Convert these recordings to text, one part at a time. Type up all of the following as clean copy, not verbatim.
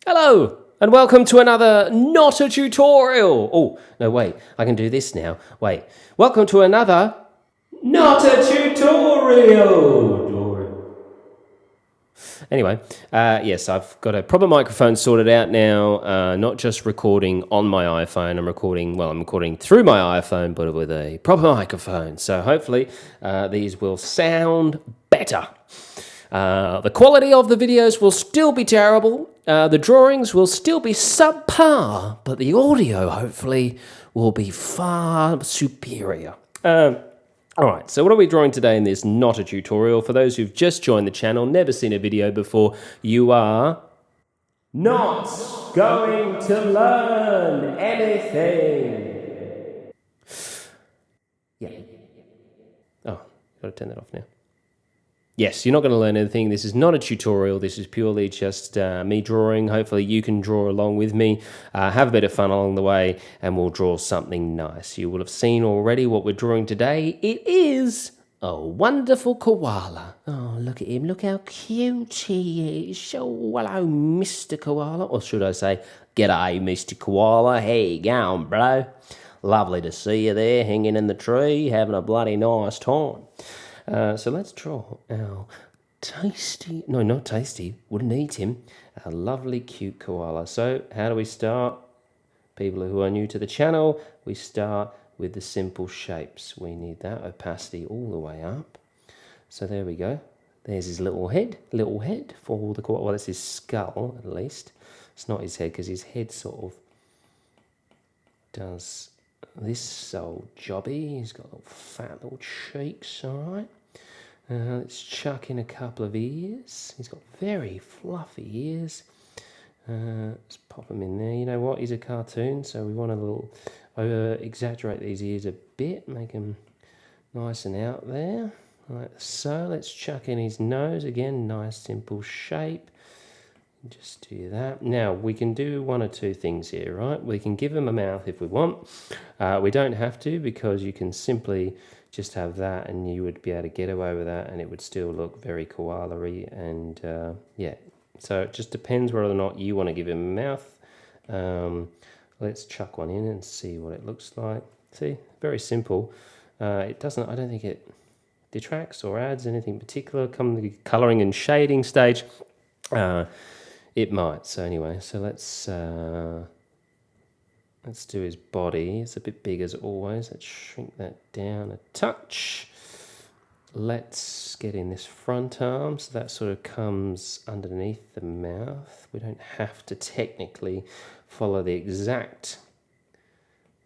Hello, and welcome to another Not a Tutorial. Oh, no, wait, I can do this now. Wait, welcome to another Not a Tutorial. Anyway, yes, I've got a proper microphone sorted out now, not just recording on my iPhone. I'm recording through my iPhone, but with a proper microphone. So hopefully these will sound better. The quality of the videos will still be terrible. The drawings will still be subpar, but the audio, hopefully, will be far superior. All right, so what are we drawing today in this Not a Tutorial? For those who've just joined the channel, never seen a video before, you are not going to learn anything. Yeah. Oh, got to turn that off now. Yes, you're not going to learn anything. This is not a tutorial. This is purely just me drawing. Hopefully you can draw along with me, have a bit of fun along the way, and we'll draw something nice. You will have seen already what we're drawing today. It is a wonderful koala. Oh, look at him. Look how cute he is. Oh, hello, Mr. Koala. Or should I say, g'day, Mr. Koala. How you going, bro? Lovely to see you there, hanging in the tree, having a bloody nice time. So let's draw our tasty, no, not tasty, wouldn't eat him, a lovely cute koala. So how do we start? People who are new to the channel, we start with the simple shapes. We need that opacity all the way up. So there we go. There's his little head for the koala. Well, that's his skull at least. It's not his head because his head sort of does this old jobby. He's got little fat little cheeks, all right. Let's chuck in a couple of ears. He's got very fluffy ears. Let's pop him in there. You know what? He's a cartoon, so we want a little exaggerate these ears a bit, make him nice and out there, like so. Let's chuck in his nose again. Nice simple shape. Just do that. Now, we can do one or two things here, right? We can give him a mouth if we want. We don't have to, because you can simply just have that and you would be able to get away with that and it would still look very koala-y. And yeah, so it just depends whether or not you want to give him a mouth. Let's chuck one in and see what it looks like. See, very simple. It doesn't, I don't think it detracts or adds anything particular. Come the colouring and shading stage. It might. So anyway, so let's do his body. It's a bit big as always. Let's shrink that down a touch. Let's get in this front arm, so that sort of comes underneath the mouth. We don't have to technically follow the exact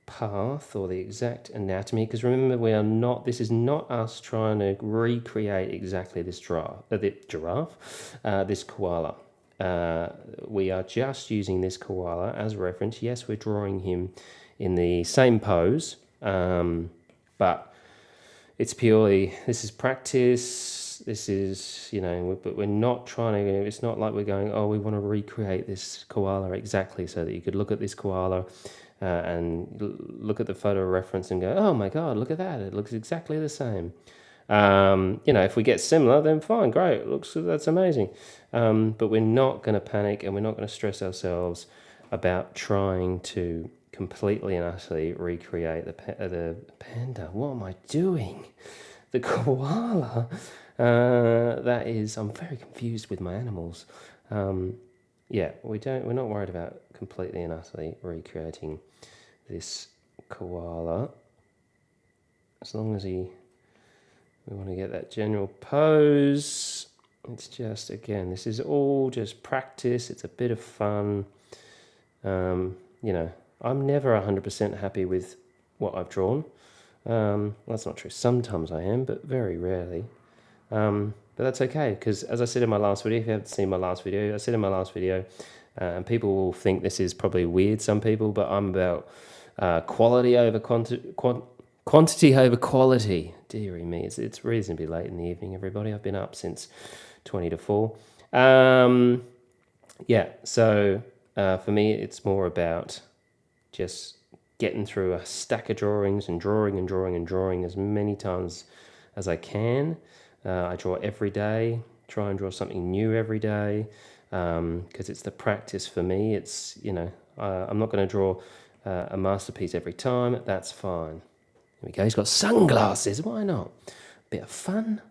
path or the exact anatomy, because remember, we are not, this is not us trying to recreate exactly this this koala. We are just using this koala as a reference. Yes, we're drawing him in the same pose, but it's purely, this is practice. This is, you know, but we're not trying to, it's not like we're going, oh, we want to recreate this koala exactly, so that you could look at this koala and look at the photo reference and go, oh my God, look at that. It looks exactly the same. You know, if we get similar, then fine, great. That's amazing. But we're not going to panic and we're not going to stress ourselves about trying to completely and utterly recreate the panda. What am I doing? The koala. That is, I'm very confused with my animals. Yeah, we're not worried about completely and utterly recreating this koala. As long as we want to get that general pose. It's just, again, this is all just practice. It's a bit of fun. You know, I'm never 100% happy with what I've drawn. That's not true. Sometimes I am, but very rarely. But that's okay, because as I said in my last video, if you haven't seen my last video, and people will think this is probably weird, some people, but I'm about quality over quantity over quality. Deary me, it's reasonably late in the evening, everybody. I've been up since 20 to 4. Yeah, so for me, it's more about just getting through a stack of drawings and drawing as many times as I can. I draw every day, try and draw something new every day. because it's the practice for me. It's, I'm not going to draw a masterpiece every time. That's fine. There we go. He's got sunglasses. Why not? Bit of fun.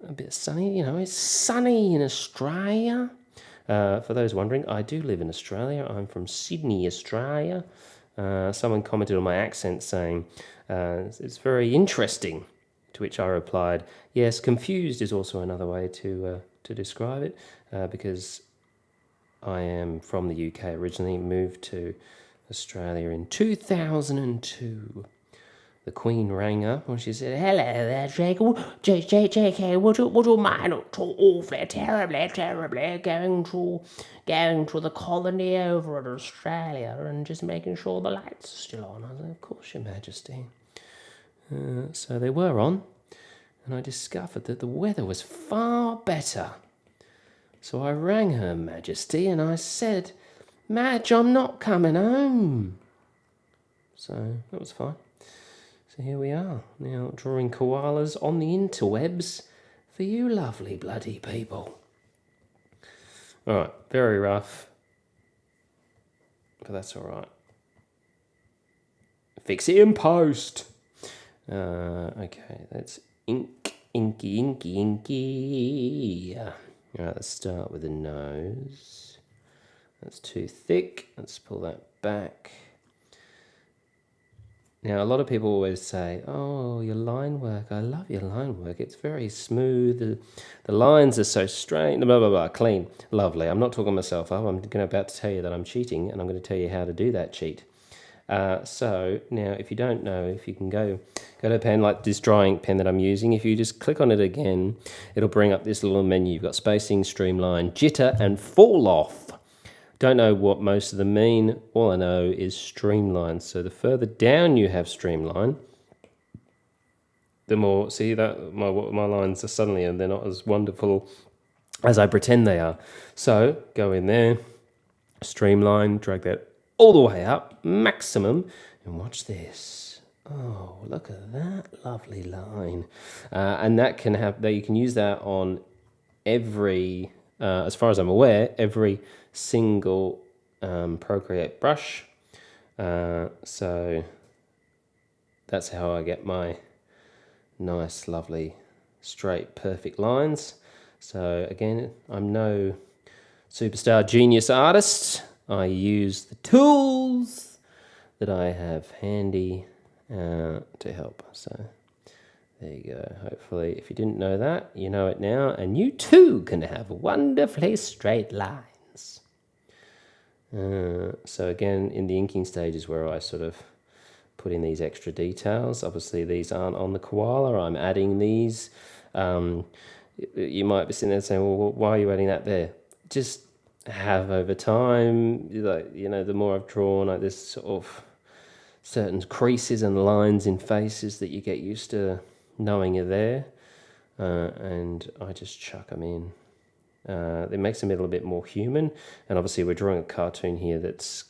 A bit sunny. It's sunny in Australia. For those wondering, I do live in Australia. I'm from Sydney, Australia. Someone commented on my accent saying, it's very interesting. To which I replied, yes, confused is also another way to describe it, because I am from the UK originally, moved to Australia in 2002. The Queen rang up and she said, hello there, JK, would you mind not too awfully, terribly, going to the colony over in Australia and just making sure the lights are still on? I was like, of course, Your Majesty. So they were on, and I discovered that the weather was far better. So I rang Her Majesty and I said, Madge, I'm not coming home. So that was fine. So here we are, now drawing koalas on the interwebs for you lovely bloody people. All right, very rough, but that's all right. Fix it in post. Okay, that's inky. All right, let's start with the nose. That's too thick. Let's pull that back. Now, a lot of people always say, oh, your line work, I love your line work. It's very smooth. The lines are so straight, blah, blah, blah, clean. Lovely. I'm not talking myself up. I'm about to tell you that I'm cheating, and I'm going to tell you how to do that cheat. So now, if you don't know, if you can go to a pen like this dry ink pen that I'm using, if you just click on it again, it'll bring up this little menu. You've got spacing, streamline, jitter, and fall off. Don't know what most of them mean. All I know is streamline. So the further down you have streamline, the more, see that my lines are suddenly, and they're not as wonderful as I pretend they are. So go in there, streamline, drag that all the way up, maximum, and watch this. Oh, look at that lovely line. And that you can use that on every, as far as I'm aware, every single Procreate brush. So that's how I get my nice, lovely, straight, perfect lines. So again, I'm no superstar genius artist. I use the tools that I have handy to help. So there you go. Hopefully, if you didn't know that, you know it now, and you too can have wonderfully straight lines. So again, in the inking stage is where I sort of put in these extra details. Obviously, these aren't on the koala. I'm adding these. You might be sitting there saying, well, why are you adding that there? Just have over time, the more I've drawn, like this sort of certain creases and lines in faces that you get used to knowing are there, and I just chuck them in. It makes them a little bit more human, and obviously we're drawing a cartoon here that's,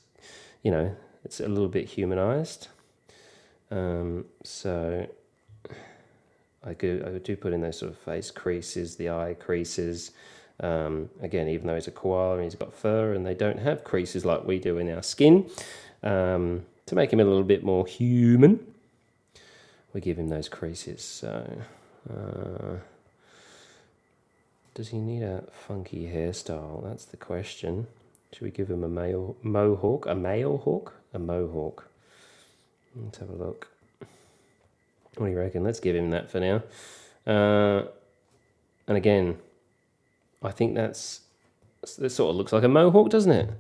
it's a little bit humanized. So I do put in those sort of face creases, the eye creases. Again, even though he's a koala and he's got fur, and they don't have creases like we do in our skin, to make him a little bit more human, we give him those creases. So does he need a funky hairstyle? That's the question. Should we give him a mohawk? A male hawk? A mohawk. Let's have a look. What do you reckon? Let's give him that for now. And again, I think this sort of looks like a mohawk, doesn't it?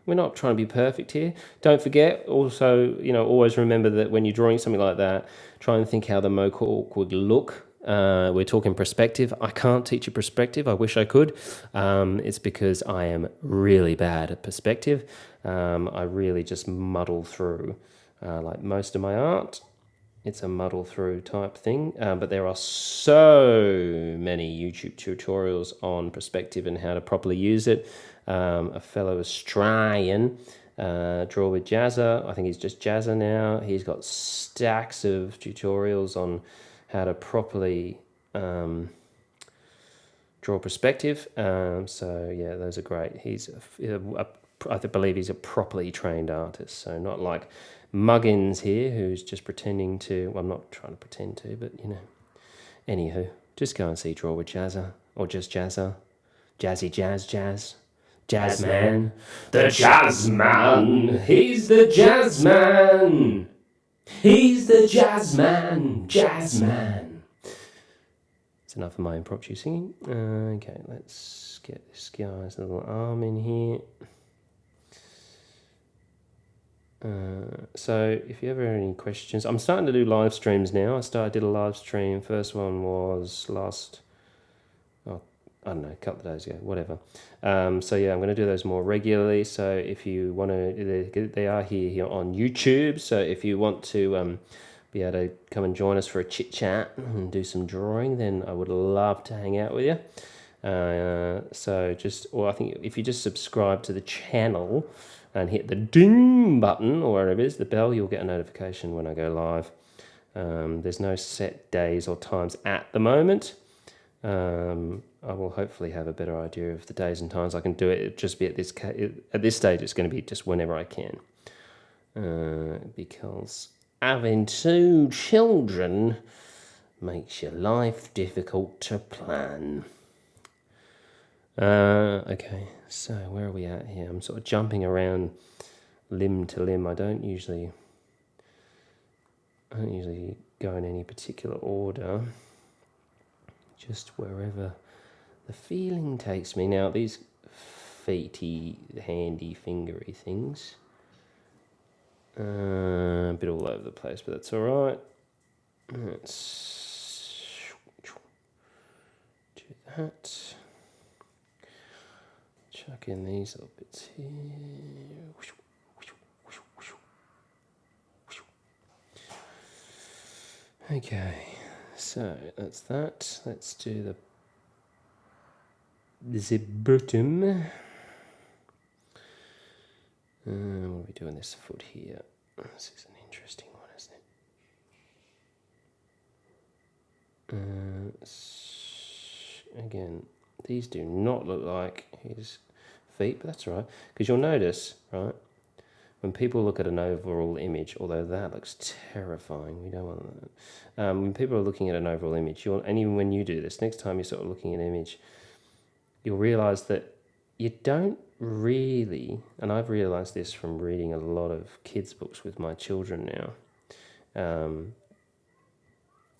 We're not trying to be perfect here. Don't forget, also, always remember that when you're drawing something like that, try and think how the mohawk would look. We're talking perspective. I can't teach you perspective. I wish I could. It's because I am really bad at perspective. I really just muddle through. Like most of my art, it's a muddle through type thing. But there are so many YouTube tutorials on perspective and how to properly use it. A fellow Australian, Draw with Jazza, I think he's just Jazza now. He's got stacks of tutorials on how to properly draw perspective. So yeah, those are great. I believe he's a properly trained artist, so not like Muggins here, who's just pretending to. Well, I'm not trying to pretend to, but Anywho, just go and see Draw with Jazza, or just Jazza, Jazzy Jazz Man, the Jazz Man. He's the Jazz Man. He's the Jazz Man, Jazz Man. It's enough of my impromptu singing. Okay, let's get this guy's little arm in here. So if you ever have any questions, I'm starting to do live streams now. I did a live stream. First one was I don't know, a couple of days ago, whatever. So yeah, I'm going to do those more regularly. So if you want to, they are here on YouTube. So if you want to be able to come and join us for a chit chat and do some drawing, then I would love to hang out with you. I think if you just subscribe to the channel and hit the ding button or wherever it is, the bell, you'll get a notification when I go live. There's no set days or times at the moment. I will hopefully have a better idea of the days and times I can do it. It'll just be at this stage, it's going to be just whenever I can. Because having 2 children makes your life difficult to plan. Okay, so where are we at here? I'm sort of jumping around limb to limb. I don't usually go in any particular order. Just wherever the feeling takes me. Now, these feety, handy, fingery things, a bit all over the place, but that's all right. Let's do that. Chuck in these little bits here. Okay, so that's that. Let's do the bottom. What are we doing this foot here? This is an interesting one, isn't it? Again, these do not look like his feet, but that's all right. Because you'll notice, right, when people look at an overall image, although that looks terrifying, we don't want that. When people are looking at an overall image, and even when you do this, next time you're sort of looking at an image, you'll realise that you don't really, and I've realised this from reading a lot of kids' books with my children now,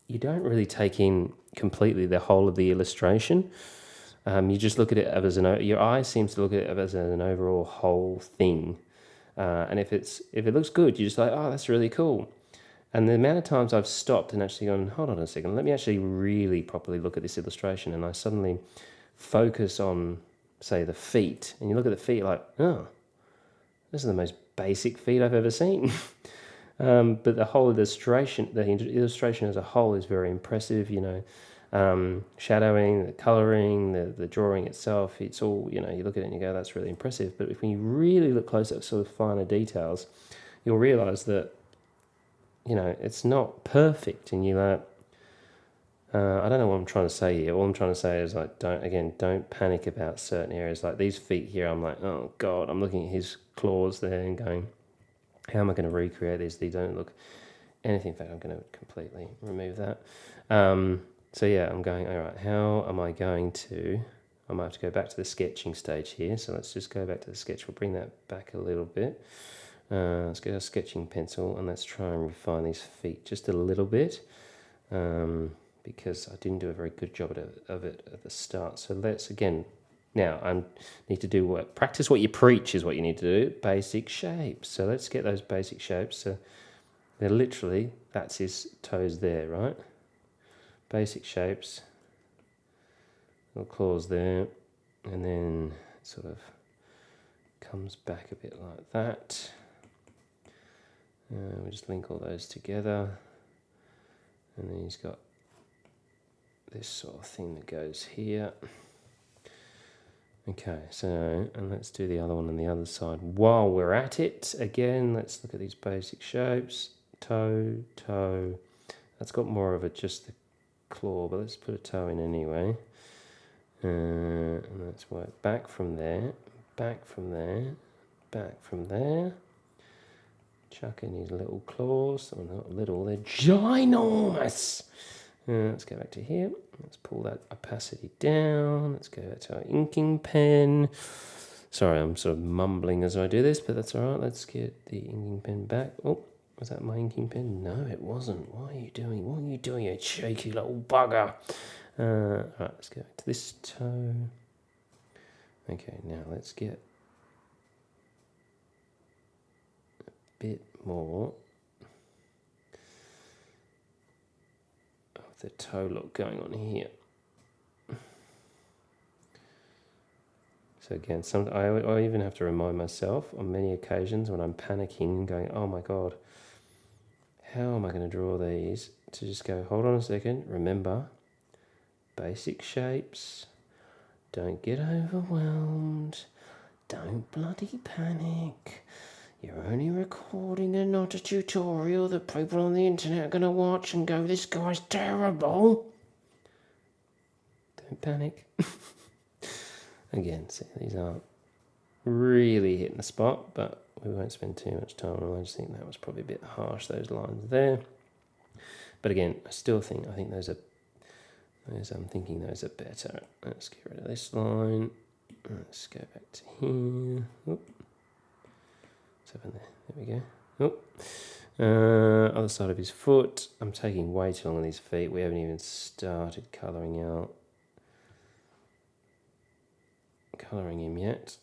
you don't really take in completely the whole of the illustration. You just look at it as your eye seems to look at it as an overall whole thing. And if it looks good, you're just like, oh, that's really cool. And the amount of times I've stopped and actually gone, hold on a second, let me actually really properly look at this illustration, and I suddenly focus on, say, the feet, and you look at the feet like, oh, this are the most basic feet I've ever seen. But the whole illustration, the illustration as a whole is very impressive, shadowing, the colouring, the drawing itself, it's all, you look at it and you go, that's really impressive. But when you really look close at sort of finer details, you'll realise that, it's not perfect. And you're like, I don't know what I'm trying to say here. All I'm trying to say is, like, don't panic about certain areas. Like these feet here, I'm like, oh God, I'm looking at his claws there and going, how am I going to recreate these? These don't look anything. In fact, I'm going to completely remove that. So yeah, I'm going, all right, how am I going to, I might have to go back to the sketching stage here. So let's just go back to the sketch. We'll bring that back a little bit. Let's get a sketching pencil and let's try and refine these feet just a little bit, because I didn't do a very good job of it at the start. So let's, again, now I need to do practice what you preach is what you need to do, basic shapes. So let's get those basic shapes. So they're literally, that's his toes there, right? Basic shapes, little claws there, and then it sort of comes back a bit like that. We just link all those together, and then he's got this sort of thing that goes here. Okay, so, and let's do the other one on the other side. While we're at it, again, let's look at these basic shapes. Toe, that's got more of just the claw, but let's put a toe in anyway. And let's work back from there, back from there, back from there. Chuck in his little claws. Oh, not little, they're ginormous. Let's go back to here. Let's pull that opacity down. Let's go back to our inking pen. Sorry, I'm sort of mumbling as I do this, but that's all right. Let's get the inking pen back. Oh, was that my inking pen? No, it wasn't. What are you doing, you cheeky little bugger? All right, let's go back to this toe. Okay, now let's get a bit more of the toe look going on here. So again, I even have to remind myself on many occasions when I'm panicking and going, oh my God, how am I going to draw these? To just go, hold on a second, remember, basic shapes, don't get overwhelmed, don't bloody panic. You're only recording and not a tutorial that people on the internet are going to watch and go, this guy's terrible. Don't panic. Again, see, these aren't really hitting the spot, but we won't spend too much time on it. I just think that was probably a bit harsh, those lines there. But again, I think those are, I'm thinking those are better. Let's get rid of this line. Let's go back to here. Oop. What's happened there? There we go. Oop. Other side of his foot. I'm taking way too long on these feet. We haven't even started colouring him yet.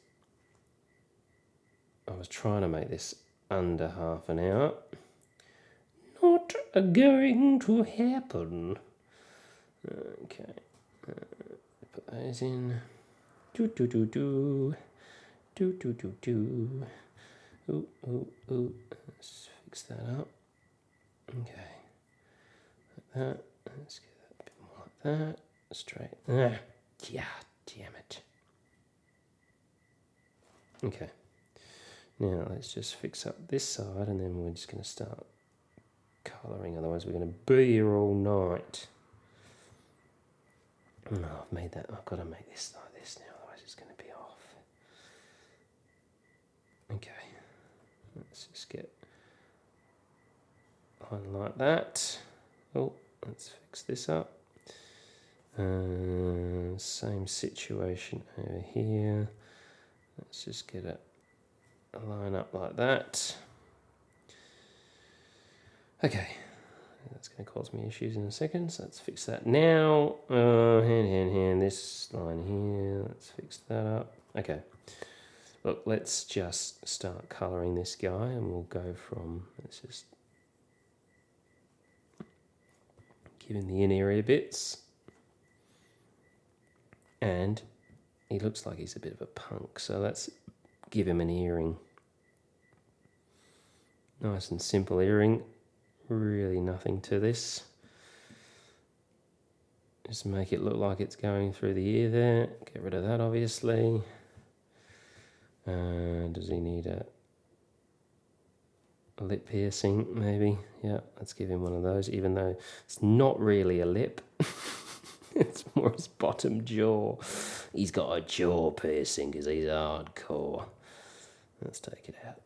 I was trying to make this under half an hour. Not going to happen. Okay. Put those in. Do. Ooh. Let's fix that up. Okay. Like that. Let's get that a bit more like that. Straight. Yeah, damn it. Okay. Now let's just fix up this side and then we're just going to start colouring, otherwise we're going to be here all night. Oh, I've got to make this like this now, otherwise it's going to be off. Okay, let's just get one like that. Oh, let's fix this up. Same situation over here. Let's just get a line up like that. Okay, that's going to cause me issues in a second, so let's fix that now. Hand, this line here, let's fix that up. Okay, look, let's just start colouring this guy and we'll go from, let's just give him the in area bits. And he looks like he's a bit of a punk, so let's give him an earring. Nice and simple earring. Really nothing to this. Just make it look like it's going through the ear there. Get rid of that, obviously. Does he need a lip piercing, maybe? Yeah, let's give him one of those, even though it's not really a lip. It's more his bottom jaw. He's got a jaw piercing because he's hardcore. Let's take it out.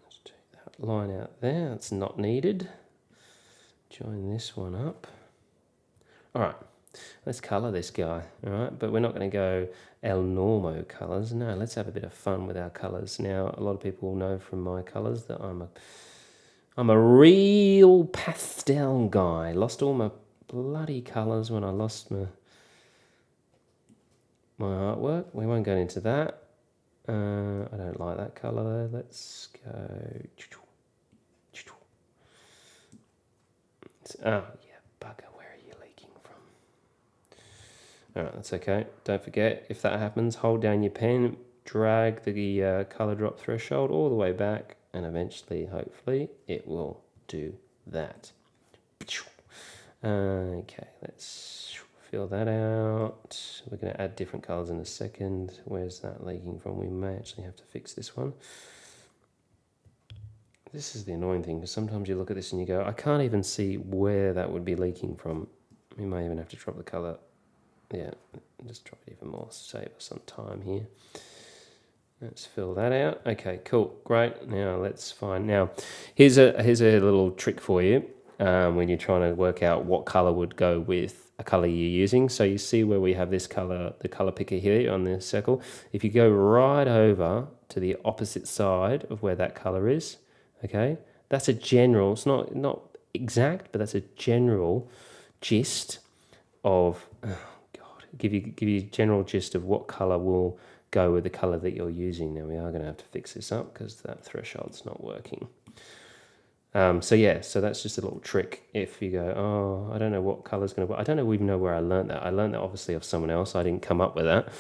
Let's take that line out there. That's not needed. Join this one up. All right, let's colour this guy. All right, but we're not going to go El Normo colours. No, let's have a bit of fun with our colours. Now, a lot of people will know from my colours that I'm a real pastel guy. Lost all my bloody colours when I lost my artwork. We won't go into that. I don't like that colour though. Let's go. Oh, yeah, bugger. Where are you leaking from? All right, that's okay. Don't forget, if that happens, hold down your pen, drag the colour drop threshold all the way back, and eventually, hopefully, it will do that. Okay, let's fill that out. We're going to add different colours in a second. Where's that leaking from? We may actually have to fix this one. this is the annoying thing, because sometimes you look at this and you go, I can't even see where that would be leaking from. We may even have to drop the colour. Yeah, just drop it even more, save us some time here. Let's fill that out. Okay, cool, great. Now let's find. Now, here's a little trick for you when you're trying to work out what color would go with a color you're using. So you see where we have this color, the color picker here on the circle. If you go right over to the opposite side of where that color is, okay, that's a general. It's not exact, but that's a general gist of. Give you a general gist of what color will go with the color that you're using. Now we are going to have to fix this up because that threshold's not working. So that's just a little trick. If you go, oh, I don't know what color's going to work. I don't even know where I learned that. I learned that obviously off someone else. I didn't come up with that.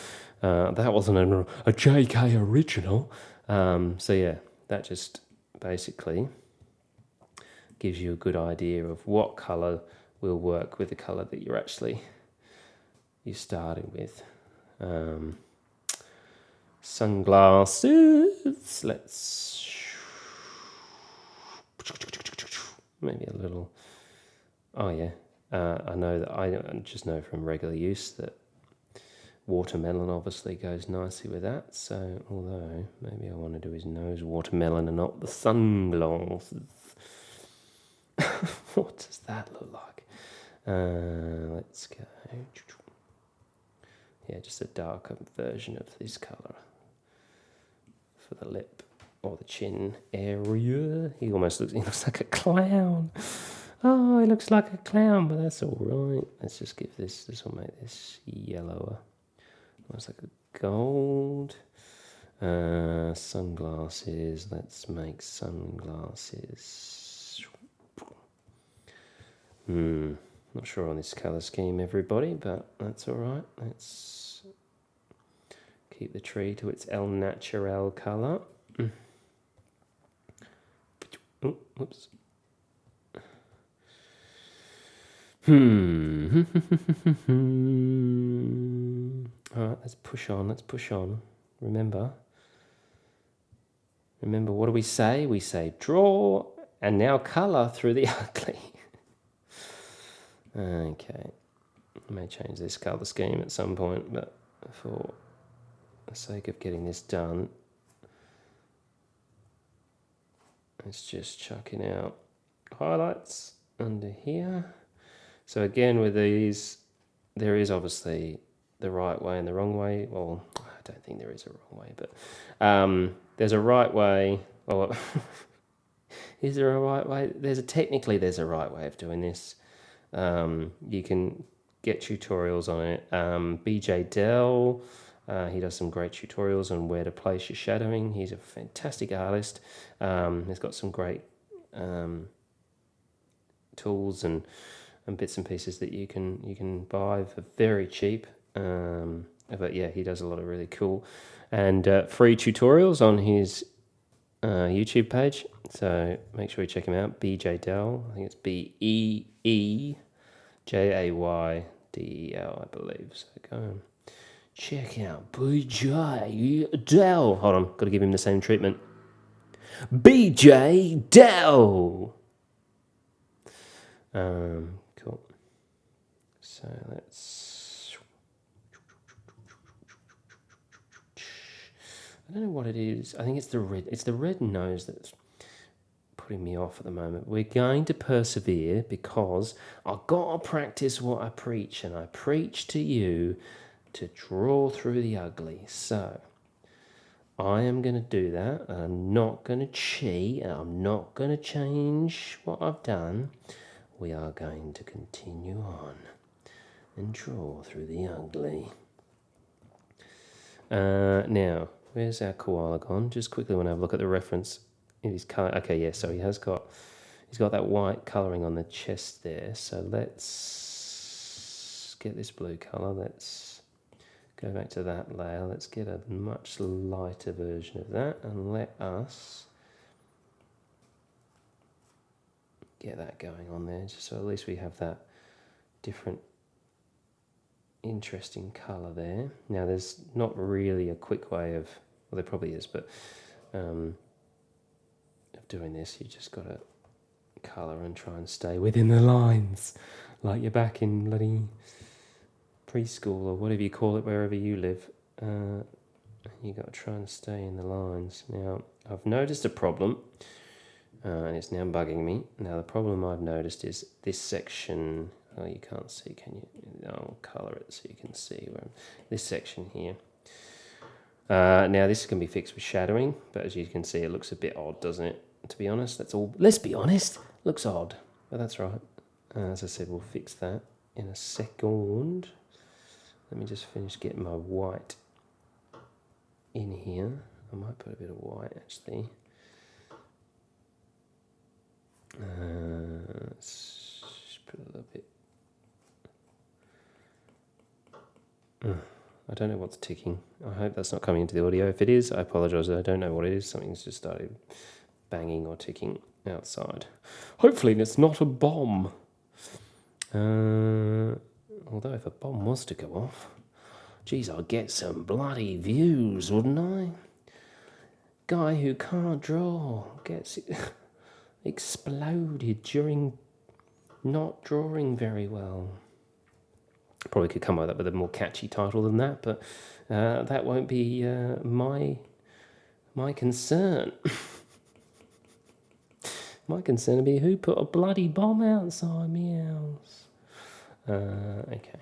That wasn't a JK original. That just basically gives you a good idea of what color will work with the color that you're starting with. Sunglasses. Let's maybe a little. Oh yeah, I know that I just know from regular use that watermelon obviously goes nicely with that. So although maybe I want to do his nose watermelon and not the sunglasses. What does that look like? Let's go. Yeah, just a darker version of this colour for the lip or the chin area. He looks like a clown. Oh, he looks like a clown, but that's all right. Let's just give this will make this yellower. Looks like a gold. Sunglasses. Let's make sunglasses. Not sure on this colour scheme, everybody, but that's all right. Let's keep the tree to its El Natural colour. Oh, whoops. All right, let's push on. Remember, what do we say? We say draw, and now colour through the ugly. Okay, I may change this colour scheme at some point, but for the sake of getting this done, let's just chucking out highlights under here. So again, with these, there is obviously the right way and the wrong way. Well, I don't think there is a wrong way, but there's a right way. Or is there a right way? Technically there's a right way of doing this. You can get tutorials on it. BJ Dell, he does some great tutorials on where to place your shadowing. He's a fantastic artist. He's got some great tools and bits and pieces that you can buy for very cheap. But yeah, he does a lot of really cool and free tutorials on his YouTube page. So make sure you check him out. BJ Dell. I think it's BEEJAYDEL, I believe. So go and check out BJ Dell. Hold on, got to give him the same treatment. BJ Dell. Cool. So let's. I don't know what it is. I think it's the red. It's the red nose that's putting me off at the moment. We're going to persevere because I've got to practice what I preach, and I preach to you to draw through the ugly. So I am going to do that. I'm not going to cheat, and I'm not going to change what I've done. We are going to continue on and draw through the ugly. Now, where's our koala gone? Just quickly want to have a look at the reference in his colour. Okay, yeah, so he's got that white colouring on the chest there. So let's get this blue colour. Let's go back to that layer. Let's get a much lighter version of that, and let us get that going on there, just so at least we have that different interesting colour there. Now there's not really a quick way of, well there probably is, but of doing this, you just got to colour and try and stay within the lines, like you're back in bloody preschool or whatever you call it, wherever you live. You got to try and stay in the lines. Now, I've noticed a problem, and it's now bugging me. Now, the problem I've noticed is this section. Oh, you can't see, can you? I'll colour it so you can see where this section here. Now, this can be fixed with shadowing, but as you can see, it looks a bit odd, doesn't it? To be honest, that's all. Let's be honest, looks odd, but that's right. As I said, we'll fix that in a second. Let me just finish getting my white in here. I might put a bit of white actually. Let's just put a little bit. I don't know what's ticking. I hope that's not coming into the audio. If it is, I apologise. I don't know what it is. Something's just started banging or ticking outside. Hopefully it's not a bomb. Although if a bomb was to go off, geez, I'd get some bloody views, wouldn't I? Guy who can't draw gets exploded during not drawing very well. Probably could come up with a more catchy title than that, but that won't be my concern. My concern would be who put a bloody bomb outside my house. Okay,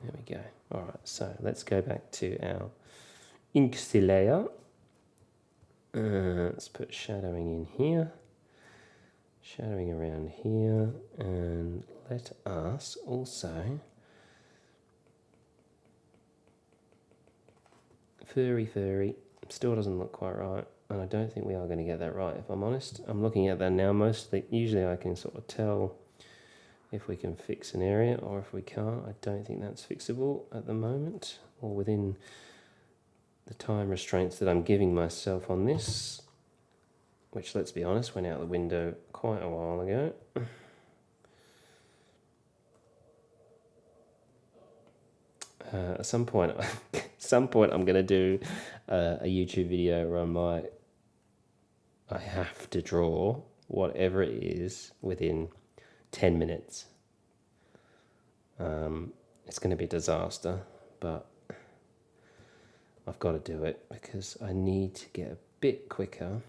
there we go. All right, so let's go back to our ink layer. Let's put shadowing in here, shadowing around here, and let us also furry still doesn't look quite right, and I don't think we are going to get that right, if I'm honest. I'm looking at that now. Usually I can sort of tell if we can fix an area or if we can't. I don't think that's fixable at the moment, or within the time restraints that I'm giving myself on this, which, let's be honest, went out the window quite a while ago. At some point I'm going to do a YouTube video where I have to draw whatever it is within 10 minutes. It's going to be a disaster, but I've got to do it because I need to get a bit quicker.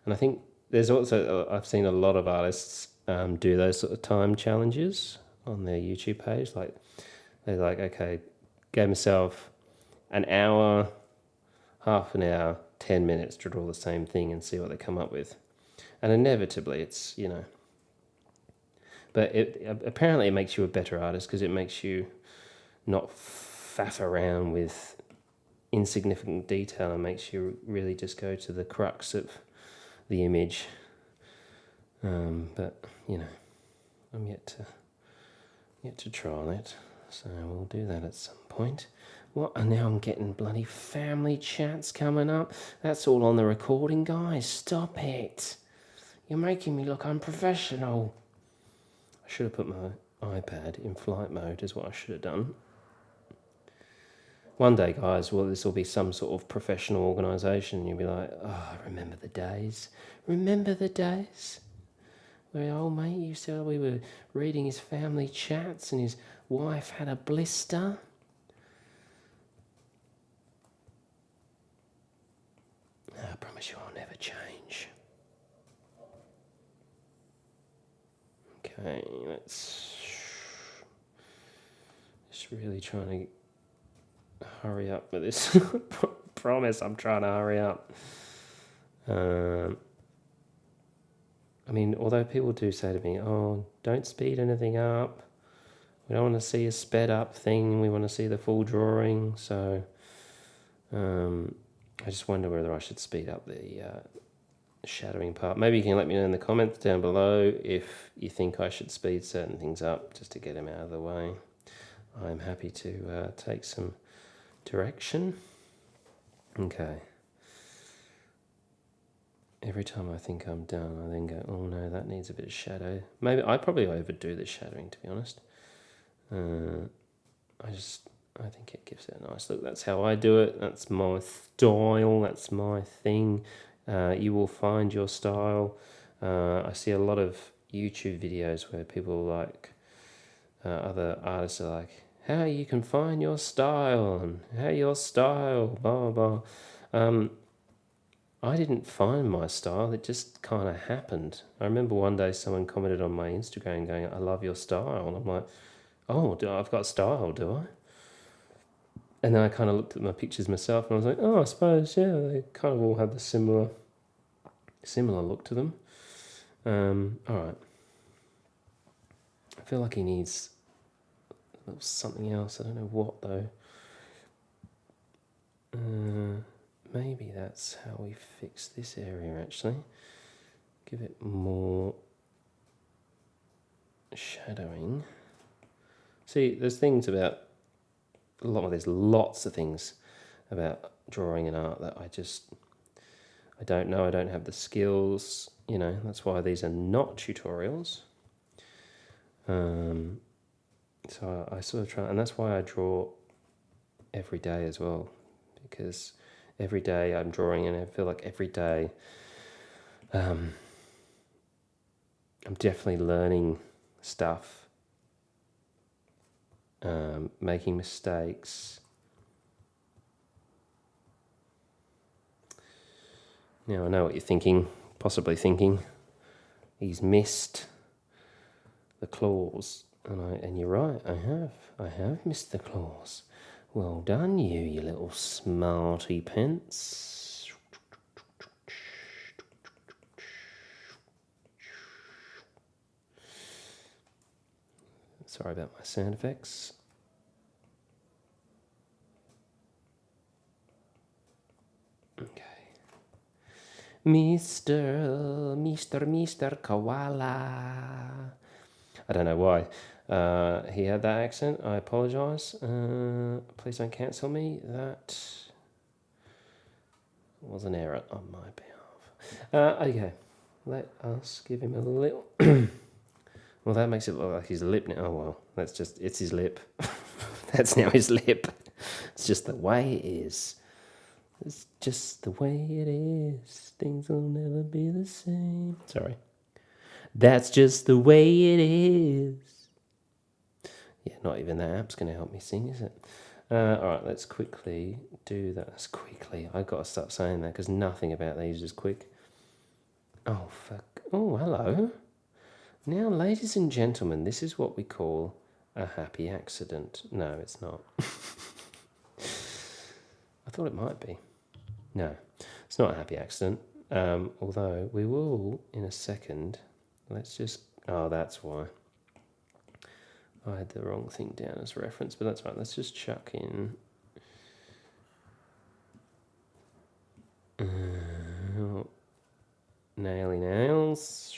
And I think there's also, I've seen a lot of artists do those sort of time challenges on their YouTube page. Like, they're like, okay, gave myself an hour, half an hour, 10 minutes to draw the same thing and see what they come up with. And inevitably it's, but apparently it makes you a better artist because it makes you not faff around with insignificant detail and makes you really just go to the crux of the image. But, I'm yet to trial it. So we'll do that at some point. What? And now I'm getting bloody family chats coming up. That's all on the recording, guys. Stop it. You're making me look unprofessional. I should have put my iPad in flight mode is what I should have done. One day, guys, this will be some sort of professional organisation. You'll be like, oh, remember the days? Remember the days? Where old mate used to, we were reading his family chats and his wife had a blister. I promise you I'll never change. Okay, let's just really trying to hurry up with this. Promise I'm trying to hurry up. I mean, although people do say to me, oh, don't speed anything up. We don't want to see a sped up thing. We want to see the full drawing. So I just wonder whether I should speed up the shadowing part. Maybe you can let me know in the comments down below if you think I should speed certain things up just to get them out of the way. I'm happy to take some direction. Okay. Every time I think I'm done, I then go, oh no, that needs a bit of shadow. Maybe I probably overdo the shadowing, to be honest. I think it gives it a nice look. That's how I do it. That's my style. That's my thing. You will find your style. I see a lot of YouTube videos where people like other artists are like, how you can find your style and how your style, blah, blah. I didn't find my style, it just kind of happened. I remember one day someone commented on my Instagram going, I love your style. And I'm like, oh, I've got style, do I? And then I kind of looked at my pictures myself and I was like, oh, I suppose, yeah, they kind of all had the similar look to them. All right. I feel like he needs a little something else. I don't know what, though. Maybe that's how we fix this area, actually. Give it more shadowing. See, there's things about there's lots of things about drawing and art that I don't know. I don't have the skills. You know, that's why these are not tutorials. So I sort of try, and that's why I draw every day as well, because every day I'm drawing, and I feel like every day I'm definitely learning stuff, making mistakes. Now I know what you're thinking, possibly thinking, he's missed the claws, and you're right, I have missed the claws. Well done, you little smarty pants. Sorry about my sound effects. Okay. Mr. Koala. I don't know why he had that accent. I apologise. Please don't cancel me. That was an error on my behalf. Okay, let us give him a little... Well, that makes it look like his lip now. Oh, well, it's his lip. That's now his lip. It's just the way it is. It's just the way it is. Things will never be the same. Sorry. That's just the way it is. Yeah, not even that app's going to help me sing, is it? All right, let's quickly do that. That's quickly. I've got to stop saying that because nothing about these is quick. Oh, fuck. Oh, hello. Now, ladies and gentlemen, this is what we call a happy accident. No, it's not. I thought it might be. No, it's not a happy accident. Although we will in a second. Let's just... Oh, that's why. I had the wrong thing down as reference, but that's right. Let's just chuck in... naily nails.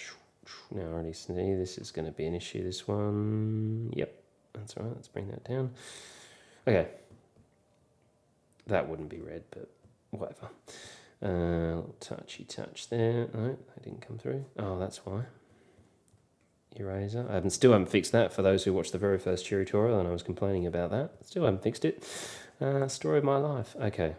Now I already see this is going to be an issue, this one. Yep, that's all right. Let's bring that down. Okay. That wouldn't be red, but whatever. Little touchy touch there. No, that didn't come through. Oh, that's why. Eraser. I still haven't fixed that for those who watched the very first tutorial and I was complaining about that. Still haven't fixed it. Story of my life. Okay.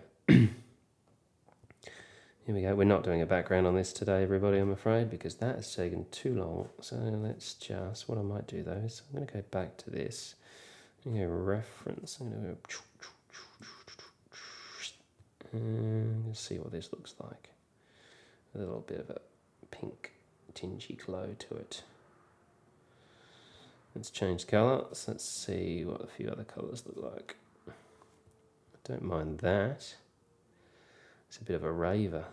Here we go. We're not doing a background on this today, everybody, I'm afraid, because that has taken too long. So let's just... What I might do, though, is I'm going to go back to this. I'm going to go reference. I'm going to see what this looks like. A little bit of a pink, tingy glow to it. Let's change colour. So let's see what a few other colours look like. I don't mind that. It's a bit of a raver.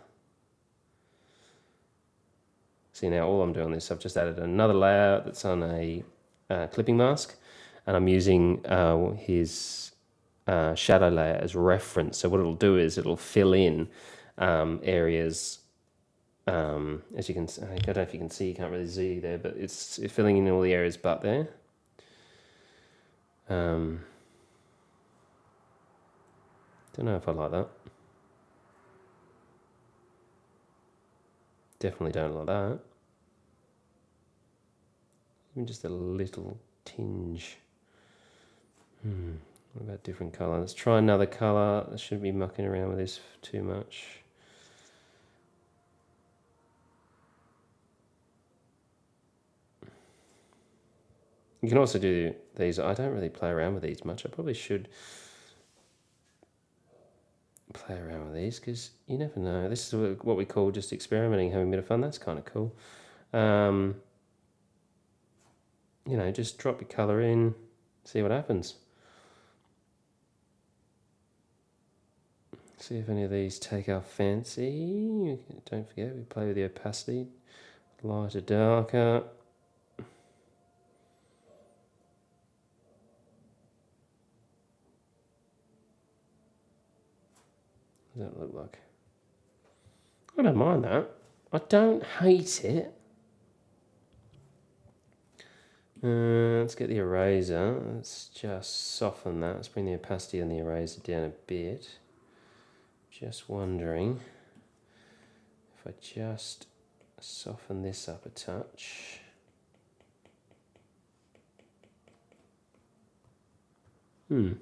See, now all I'm doing is I've just added another layer that's on a clipping mask, and I'm using his shadow layer as reference. So what it'll do is it'll fill in areas, as you can see. I don't know if you can see, you can't really see there, but it's filling in all the areas but there. Don't know if I like that. Definitely don't like that. Even just a little tinge. What about different colour? Let's try another colour. I shouldn't be mucking around with this too much. You can also do these. I don't really play around with these much. I probably should play around with these because you never know. This is what we call just experimenting, having a bit of fun. That's kind of cool. You know, just drop your colour in, see what happens. See if any of these take our fancy. Don't forget, we play with the opacity. Lighter, darker. What does that look like? I don't mind that. I don't hate it. Let's get the eraser. Let's just soften that. Let's bring the opacity on the eraser down a bit. Just wondering if I just soften this up a touch. All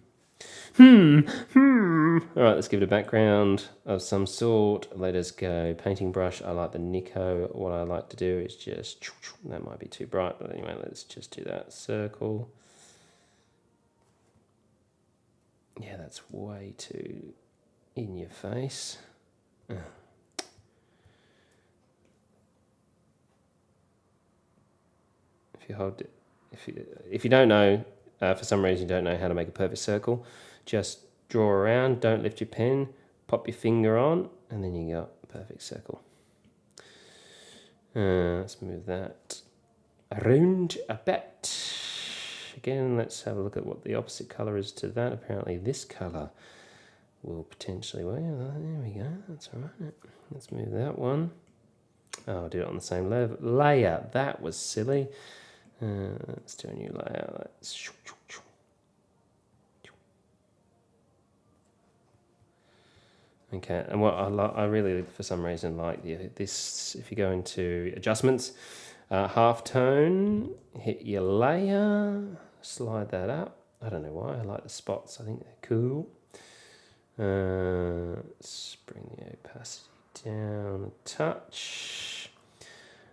right, let's give it a background of some sort. Let us go. Painting brush. I like the Nico. What I like to do is just, that might be too bright, but anyway, let's just do that. Circle. Yeah, that's way too in your face. If you hold it, if you don't know, for some reason you don't know how to make a perfect circle, just draw around, don't lift your pen, pop your finger on, and then you got a perfect circle. Let's move that around a bit. Again, let's have a look at what the opposite colour is to that. Apparently this colour will potentially, well, there we go, that's all right. Let's move that one. Oh, I'll do it on the same layer. That was silly. Let's do a new layer. Okay, and what I really, for some reason, like this. If you go into adjustments, half tone, hit your layer, slide that up. I don't know why. I like the spots. I think they're cool. Let's bring the opacity down a touch.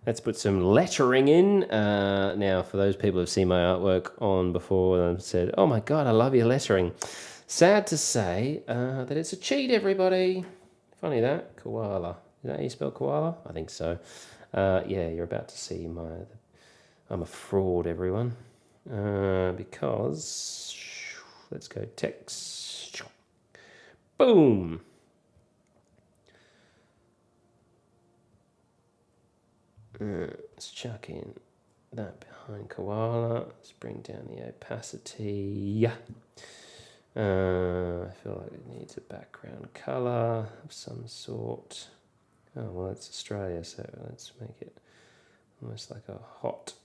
Let's put some lettering in. Now, for those people who've seen my artwork on before and said, oh my God, I love your lettering. Sad to say that it's a cheat, everybody. Funny that, koala. Is that how you spell koala? I think so. Yeah, you're about to see I'm a fraud, everyone. Because, let's go text. Boom. Let's chuck in that behind koala. Let's bring down the opacity. I feel like it needs a background colour of some sort. Oh, well, it's Australia, so let's make it almost like a hot.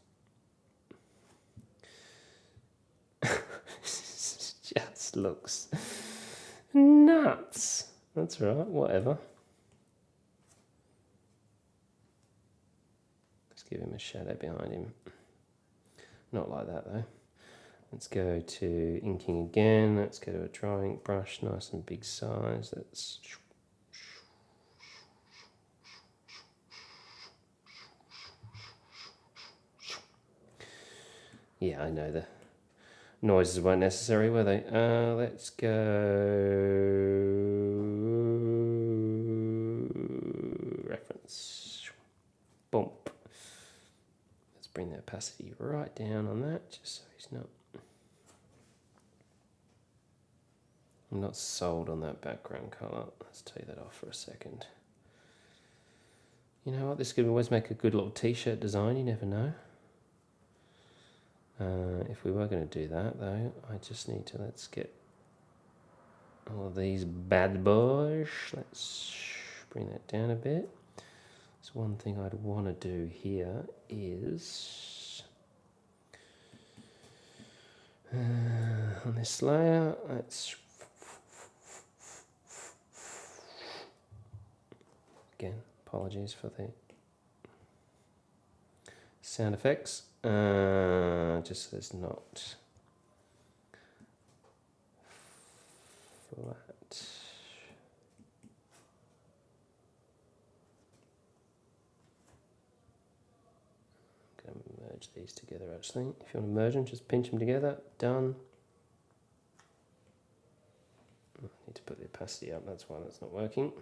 Just looks nuts. That's right, whatever. Let's give him a shadow behind him. Not like that, though. Let's go to inking again. Let's go to a dry ink brush, nice and big size. Let's. Yeah, I know the noises weren't necessary, were they? Let's go. Reference. Bump. Let's bring the opacity right down on that, just so he's not. I'm not sold on that background colour. Let's take that off for a second. You know what? This could always make a good little t-shirt design. You never know. If we were going to do that, though, I just need to, let's get all of these bad boys. Let's bring that down a bit. So one thing I'd want to do here is on this layer, let's again, apologies for the sound effects. Just so it's not flat. I'm going to merge merge these together actually. If you want to merge them, just pinch them together. Done. I need to put the opacity up, that's why that's not working.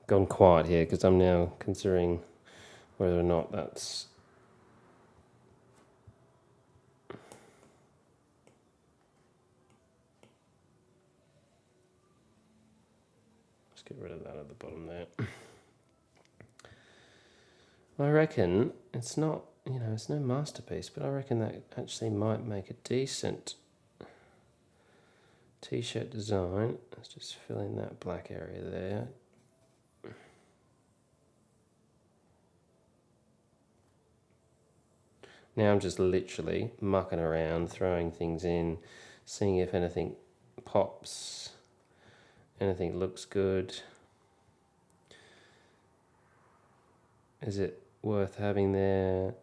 Gone quiet here because I'm now considering whether or not that's let's get rid of that at the bottom there. I reckon it's not, it's no masterpiece, but I reckon that actually might make a decent t-shirt design. Let's just fill in that black area there. Now I'm just literally mucking around, throwing things in, seeing if anything pops, anything looks good. Is it worth having there?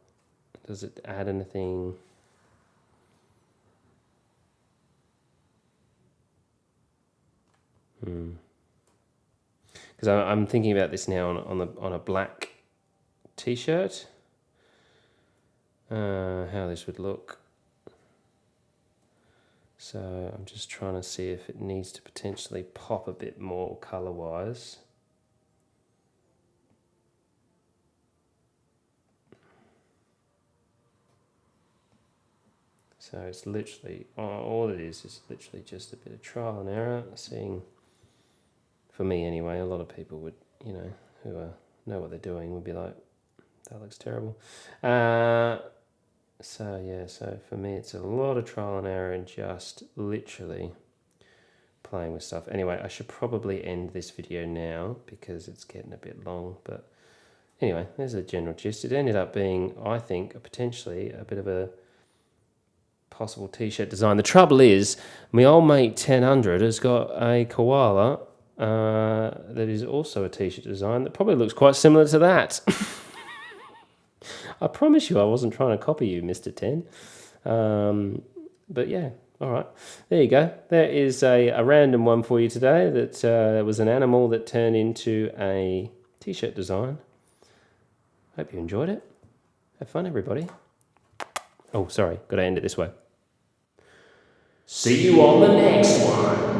Does it add anything? Because I'm thinking about this now on a black t-shirt. How this would look. So I'm just trying to see if it needs to potentially pop a bit more color-wise. So it's literally, all it is literally just a bit of trial and error, seeing, for me anyway, a lot of people would, who know what they're doing would be like, that looks terrible. So yeah, so for me it's a lot of trial and error and just literally playing with stuff. Anyway, I should probably end this video now because it's getting a bit long, but anyway, there's a general gist. It ended up being, I think, potentially a bit of a possible t-shirt design. The trouble is, my old mate 1000 has got a koala that is also a t-shirt design that probably looks quite similar to that. I promise you I wasn't trying to copy you, Mr. 10. But yeah, all right. There you go. There is a random one for you today that was an animal that turned into a t-shirt design. Hope you enjoyed it. Have fun, everybody. Oh, sorry. Got to end it this way. See you on the next one.